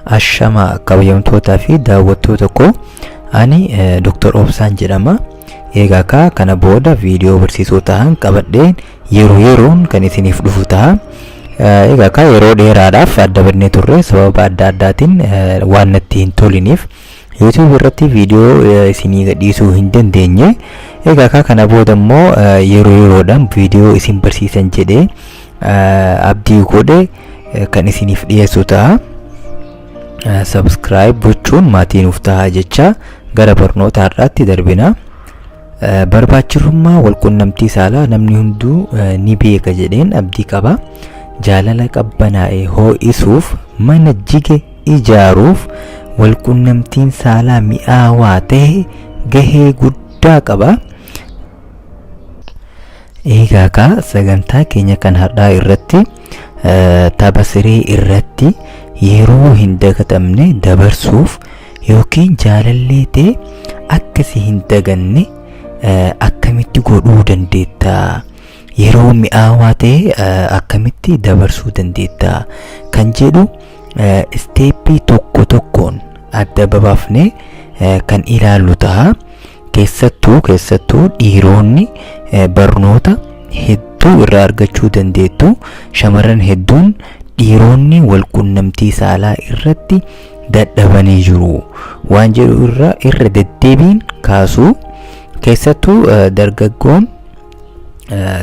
Ashama kabajamtoota fi daawwattoota koo ani Dr. Obsaan jedhama. Egaa kana booda viidiyoo barsiisoo ta'an qabadheen yeroon kan isiniif dhufu ta'a. Egaa yeroo dheeraadhaaf adda bannee turre sababa adda addaatiin waan natti hin toliniif YouTube irratti viidiyoo isinii gadhiisuu hin dandeenye. Egaa kana booda immoo yeroodhaan viidiyoo isin barsiisan jedhee abdii godhe kan isiniif dhiyeessu ta'a. Subscribe gochuun maatii nuuf ta'a jecha gara barnoota har'aatti darbina. Barbaachifamummaa walqunnamtii saalaa namni hunduu ni beeka jedheen abdii qaba. Jaalala qabbanaa'e ho'isuuf mana jige ijaaruuf walqunnamtiin saalaa mi'aawaa ta'e gahee guddaa qaba. Egaa sagantaa keenya kan har'aa irratti tapha siree irratti yeroo hin dagatamne dabarsuuf yookiin jaalallee ta'e akkasi hin daganne akkamitti godhuu dandeetta? Yeroo mi'aawaa ta'e akkamitti dabarsuu dandeetta? Kan jedhu isteeppii tokko tokkoon adda babaafne kan ilaallu ta'a. Keessattuu dhiironni barnoota hedduu irraa argachuu dandeettu. Shamarran hedduun dhiironni walqunnamtii saalaa irratti dadhabanii jiru waan jedhu irra deddeebiin kaasu. Keessattuu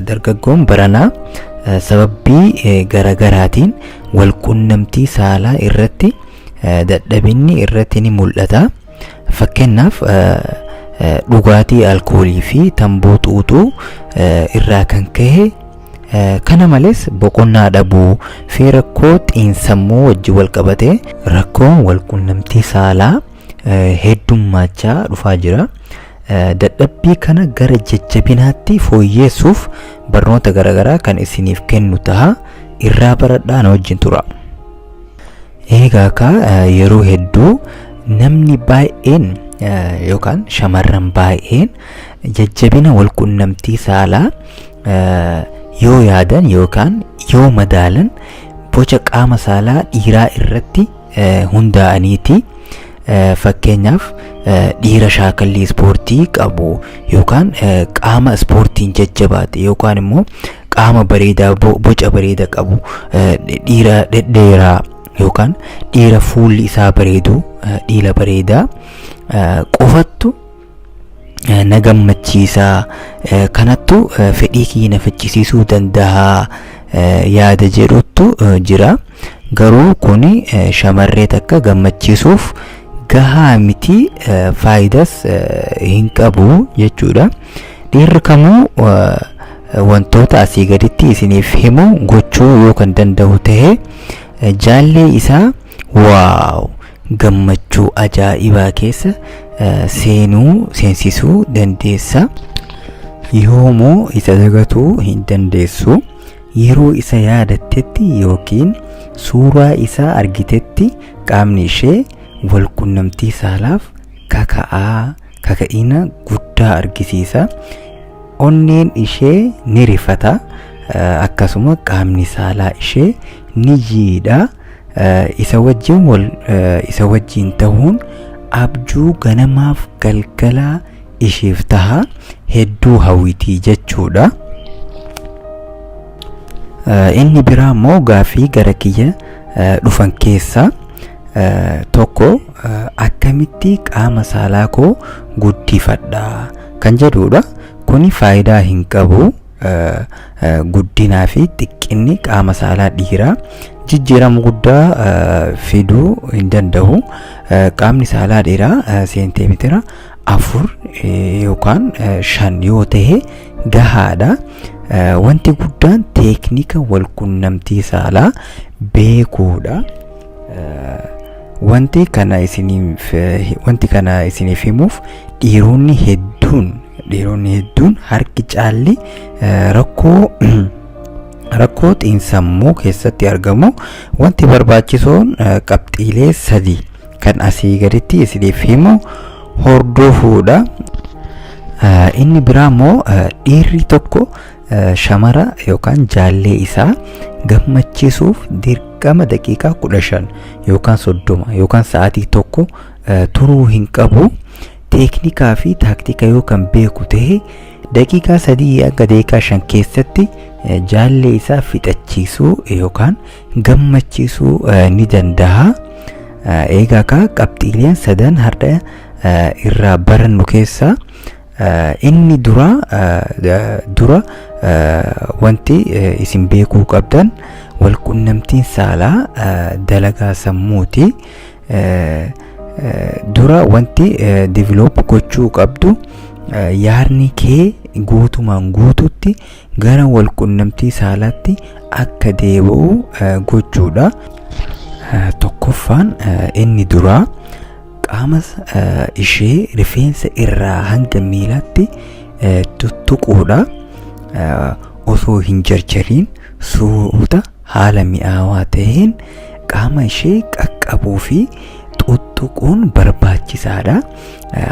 dargaggoon baranaa sababbii garagaraatiin walqunnamtii saalaa irratti dadhabinni irratti ni mul'ata. Fakkeenyaaf dhugaatii alkoolii fi tamboo xuuxuu irraa kan ka'e, kana malees boqonnaa dhabuu fi rakkoo xiinsammuu wajjin wal qabate rakkoon walqunnamtii saalaa heddummachaa dhufaa jira. Dadhabbii kana gara jajjabinaatti fooyyeessuuf barnoota garaagaraa kan isiniif kennu ta'a. Irraa baradhaa na wajjin tura. Egaa yeroo hedduu namni baay'een yookaan shamarran baay'een jajjabina walqunnamtii saalaa yoo yaadan yookaan yoo madaalan boca qaama saalaa dhiiraa irratti hundaa'aniiti. Fakkeenyaaf dhiira shaakallii ispoortii qabu yookaan qaama ispoortiin jajjabaate yookaan immoo qaama bareedaa boca bareeda qabu dhiira dhedheeraa yookaan dhiira fuulli isaa bareedu dhiira bareedaa qofattu na gammachiisa. Kanattu fedhii kiyya faccisiisuu danda'a yaada jedhutu jira. Garuu kuni shamarree takka gammachiisuuf gahaa miti, faayidaas hin qabu jechuudha. Dhiirri kamuu wantoota asii gaditti isiniif himu gochuu yoo kan danda'u ta'e jaallee isaa waaw gammachuu ajaa'ibaa keessa seensisuu dandeessa. Yoommoo isa dagatuu hin dandeessu. Yeroo isa yaadattetti yookiin suuraa isaa argitetti qaamni ishee walqunnamtii saalaaf kaka'ina guddaa argisiisa. Onneen ishee ni rifata, akkasuma qaamni saalaa ishee ni jiidha. Isa wajjin ta'uun abjuu ganamaaf galgalaa isheef taha hedduu hawwitii jechuudha. Inni biraa immoo gaafii gara kiyya dhufan keessaa tokko akkamitti qaama saalaa koo guddifadha kan jedhudha. Kuni faayidaa hin qabu. Guddinaa fi xiqqinni qaama saalaa dhiiraa jijjiirama guddaa fiduu hin danda'u. Qaamni saalaa dhiiraa seentimeetira 4 yookaan 5 yoo ta'e gahaadha. Wanti guddaan teeknika walqunnamtii saalaa beekuudha. Wanti kana isiniif himuuf dhiironni hedduun harki caalli rakkoo xiinsammuu keessatti argamu. Wanti barbaachisoon qabxiilee 3 kan asii gaditti isiniif himu hordofuudha. Inni biraa immoo dhiirri tokko shamara yookaan jaallee isaa gammachiisuuf dirqama daqiiqaa 15 yookaan 30 yookaan sa'aatii tokko turuu hin qabu. Teeknikaa fi taaktika yoo kan beeku ta'e daqiiqaa 3 hanga daqiiqaa 5 keessatti jaallee isaa fixachiisuu yookaan gammachiisuu ni danda'a. Egaa qabxiileen sadan har'a irraa barannu keessaa inni dura wanti isin beekuu qabdan walqunnamtiin saalaa dalagaa sammuuti. Dura wanti develop gochuu qabdu yaadni kee guutumaan guututti gara walqunnamtii saalaatti akka deebi'u gochuudha. Tokkoffaan inni duraa qaama ishee rifeensa irraa hanga miilaatti tuttuquudha. Osoo hin jarjariin suuta haala mi'aawaa ta'een qaama ishee qaqqabuu fi tuttuquun barbaachisaadha.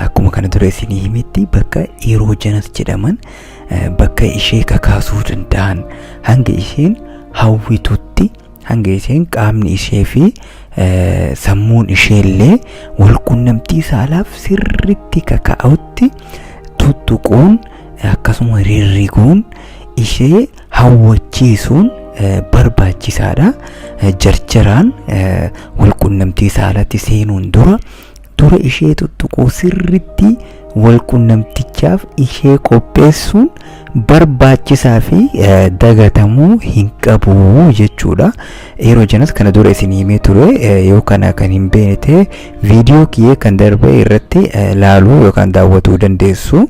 Akkuma kana dura isinii himetti bakka iroojenas jedhaman bakka ishee kakaasuu danda'an hanga isheen hawwitutti, hanga isheen qaamni ishee fi sammuun isheellee walqunnamtii saalaaf sirritti kaka'utti tuttuquun akkasuma rirriguun ishee hawwachiisuun barbaachisaadha. Jarjaraan walqunnamtii saalaatti seenuun dura ishee tuttuquu sirritti walqunnamtichaaf ishee qopheessuun barbaachisaa fi dagatamuu hin qabu jechuudha. Yeroo janas kana dura isin himee ture yoo kana kan hin beekne ta'e viidiyoo kiyyee kan darbe irratti laaluu yookaan daawwatuu dandeessu.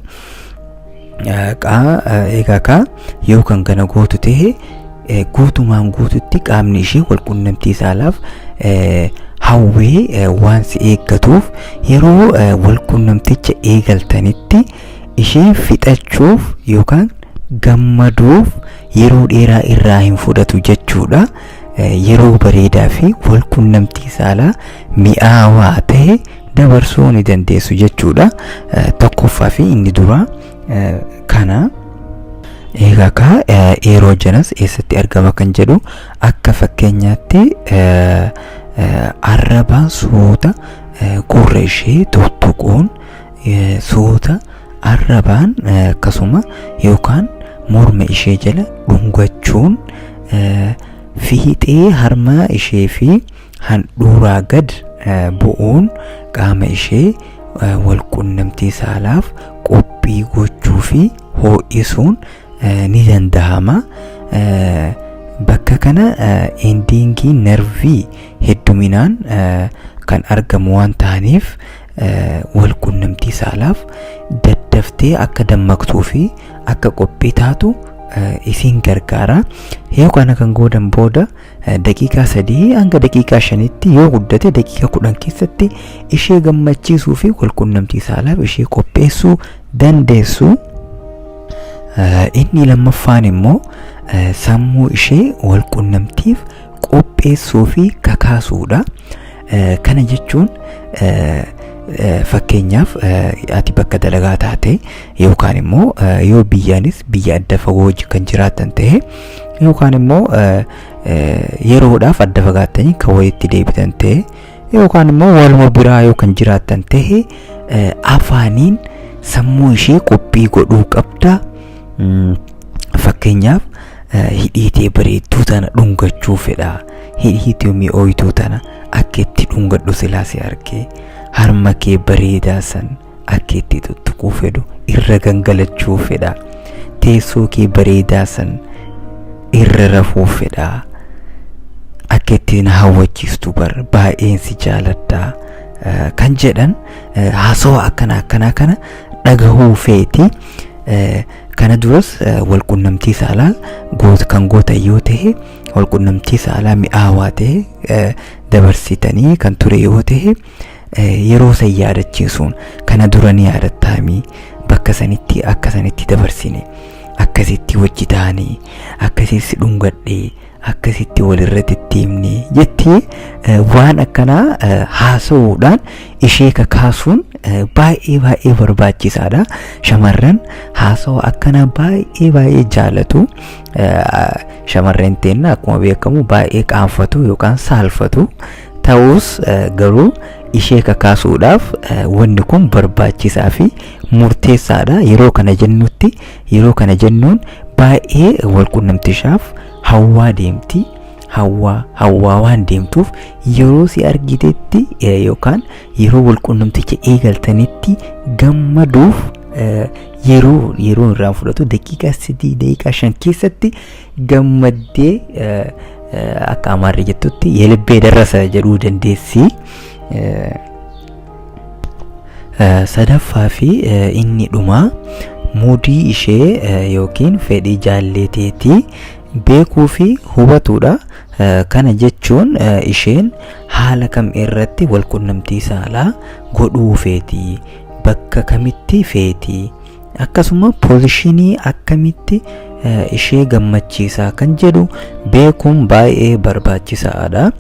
Egaa yoo kan kana gootu ta'e guutumaan guututti qaamni ishee walqunnamtii saalaaf hawwee waan si eeggatuuf yeroo walqunnamticha eegaltanitti ishee fixachuuf yookaan gammaduuf yeroo dheeraa irraa hin fudhatu jechuudha. Yeroo bareedaa fi walqunnamtii saalaa mi'aawaa ta'e dabarsuu ni dandeessu jechuudha. Tokkoffaa fi inni duraa kana. Egaa eeroojenas eessatti argama kan jedhu akka fakkeenyaatti arrabaan suuta gurra ishee tuttuquun suuta arrabaan akkasuma yookaan morma ishee jala dhungachuun fiixee harma ishee fi handhuuraa gad bu'uun qaama ishee walqunnamtii saalaaf qophii gochuu fi ho'isuun ni danda'ama. Bakka kana endingii nervii hedduminaan kan argamu waan ta'aniif walqunnamtii saalaaf daddaftee akka dammaqtuu fi akka qophii taatu isin gargaara. Yoo kana kan goodan booda daqiiqaa 3 hanga daqiiqaa 5tti yoo guddate daqiiqaa 10 keessatti ishee gammachiisuu fi walqunnamtii saalaaf ishee qopheessuu dandeessu. Inni lammaffaan immoo sammuu ishee walqunnamtiif qopheessuu fi kakaasuudha. Kana jechuun fakkeenyaaf ati bakka dalagaa taate yookaan immoo yoo biyyaanis biyya adda fagoo kan jiraatan ta'e yookaan immoo yeroodhaaf adda fagaattanii kan walitti deebitan ta'e yookaan immoo waluma biraa yoo kan jiraatan ta'e afaaniin sammuu ishee qophii godhuu qabda. Fakkeenyaaf hidhiitee bareedduu tana dhungachuu fedha. Hidhiitee mi'ooyituu tana akka itti dhungadhu silaa si argee harma kee bareedaa san akka itti tuttuquu fedhu irra gangalachuu fedha. Teessoo kee bareedaa san irra rafuu fedha. Akka itti na hawwachiistu baay'een si jaaladha kan jedhan haasawaa akkana kana dhagahuu feeti. Kana duras walqunnamtii saalaa kan gootan yoo ta'e walqunnamtii saalaa mi'aawaa ta'e dabarsitanii kan ture yoo ta'e yeroo san yaadachiisuun kana dura ni yaadattaami bakka sanitti akka sanitti dabarsine akkasitti wajji taanii akkasitti dhungadhee akkasitti walirratti ittiimni jetti waan akkanaa haasa'uudhaan ishee kakaasuun baay'ee barbaachisaadha. Shamarran haasa'u akkanaa baay'ee jaalatu. Shamarran teenna akkuma beekamu baay'ee qaanfatu yookaan saalfatu. Ta'us garuu ishee kakaasuudhaaf wanni kun barbaachisaa fi murteessaadha. Yeroo kana jennuun baay'ee walqunnamtiishaaf hawwaa deemti. Hawwaa waan deemtuuf yeroo si argitetti yookaan yeroo walqunnamticha eegaltanitti gammaduuf yeroo irraan fudhatu daqiiqaa 3 daqiiqaa 5 keessatti gammaddee akka Amaarri jettutti yelibbee darasa jedhuu dandeessi. Sadaffaa fi inni dhumaa muudii ishee yookiin fedhii jaalleteetii beekuu fi hubatuudha. Kana jechuun isheen haala kam irratti walqunnamtii saalaa godhuu feeti, bakka kamitti feeti, akkasuma poozishinii akkamitti ishee gammachiisaa kan jedhu beekuun baay'ee barbaachisaadha.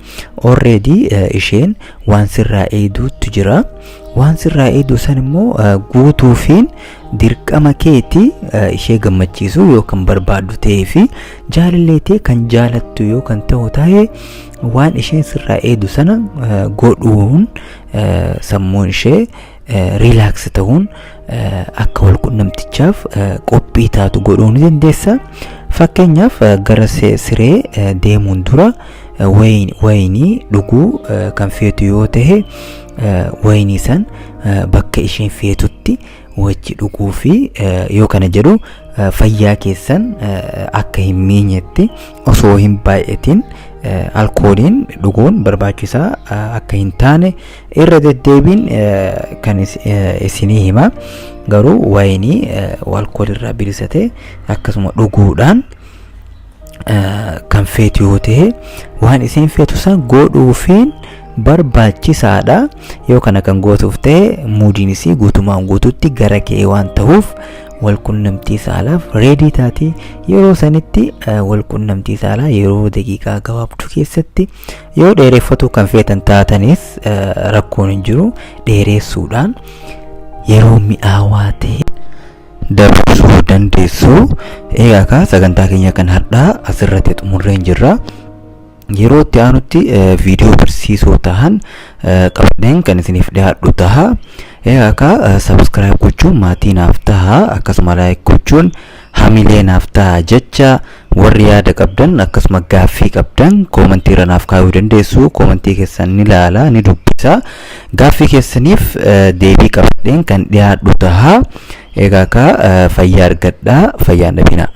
Already isheen waan sirraa eeduutu jira. Waan sirraa eedu san immoo guutuufiin dirqama keeti ishee gammachiisuu yoo kan barbaaddu ta'ee fi jaalalleetee kan jaalattu yoo kan ta'u ta'ee waan isheen sirraa eedu sana godhuun sammuun ishee rilaaks ta'uun akka walqunnamtichaaf qophii taatu godhuu ni dandeessa. Fakkeenyaaf gara siree deemuun dura wayinii dhuguu kan feetu yoo ta'e wayinii san bakka isheen feetutti wajji dhuguu fi yoo kana jedhu fayyaa keessan akka hin miinyetti osoo hin baay'atin alkooliin dhuguun barbaachisaa akka hin taane irra deddeebiin kan isinii hima. Garuu wayinii alkoolirraa bilisate akkasuma dhuguudhaan kan feetu yoo ta'e waan isin feetu san godhuufiin barbaachisaadha. Yoo kana kan gootuuf ta'e muudiinis guutumaan guututti gara kee waan ta'uuf walqunnamtii saalaaf reedii taati. Yeroo sanitti walqunnamtii saalaa yeroo daqiiqaa gabaabduu keessatti yoo dheereffatu kan feetan taatanis rakkoon hin jiru. Dheeressuudhaan yeroo mi'aawaa ta'e dabarsuu dandeessu. Egaa sagantaa keenya kan har'aa asirratti xumurreen jirra. Yeroo itti aanutti viidiyoo barsiisoo ta'an qabadheen kan isiniif dhiyaadhu taha. Egaa subscribe gochuun maatii naaf taha, akkasuma like gochuun hamilee naaf taha jecha. Warri yaada qabdan akkasuma gaaffii qabdan koomentii irra naaf kaa'uu dandeessu. Koomentii keessan ni ilaala, ni dubbisa. Gaaffii keessaniif deebii qabadheen kan dhiyaadhu taha. Egaa fayyaa argadhaa, fayyaa dhabinaa.